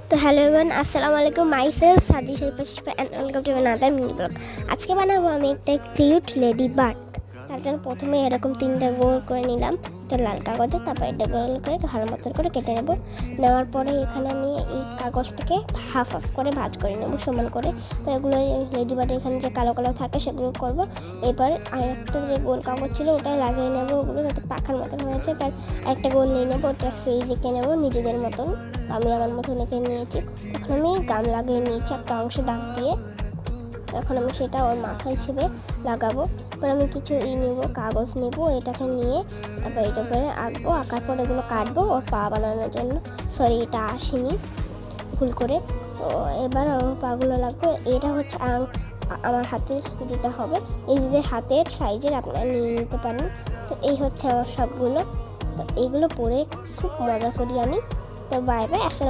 তো hello everyone, আসসালামু আলাইকুম। মাইসেলফ সাজি শরীফা শিফা and welcome to another mini blog. আজকে বানাবো আমি একটা কিউট লেডি বার্ড। তার জন্য প্রথমে এরকম 3টা গোল করে নিলাম, এটা লাল কাগজে। তারপর এটা গোল করে ভালো মতো করে কেটে নেব। নেওয়ার পরে এখানে আমি এই কাগজটাকে হাফ হাফ করে ভাঁজ করে নেব সমান করে। তো এগুলো লেডি বার্ডের এখানে যে কালো কালো থাকে সেগুলো করব। এবার আরেকটা যে গোল কাগজ ছিল ওটা লাগিয়ে নেব, ওগুলো যাতে পাখার মতন হয়েছে। তার আরেকটা গোল নিয়ে নেবো, ওটা ফেজ এঁকে নেবো নিজেদের মতন। আমি আমার মতন এঁকে নিয়েছি। এখন আমি গাম লাগিয়ে নিয়েছি একটা অংশে দাগ দিয়ে। এখন আমি সেটা ওর মাথা হিসেবে লাগাবো। এবার আমি কিছু নেবো, কাগজ নেবো, এটাকে নিয়ে তারপর এটা করে আঁকবো। আঁকার পর এগুলো কাটবো ওর পা বানানোর জন্য। সরি, এটা আসেনি, ভুল করে। তো এবার ওর পাগুলো লাগবে। এটা হচ্ছে আমার হাতের যেটা হবে, এই যে হাতের সাইজের আপনারা নিয়ে নিতে পারেন। তো এই হচ্ছে আমার সবগুলো। তো এইগুলো পরে খুব মজা করি আমি। তো বাই বাই, আসসালাম।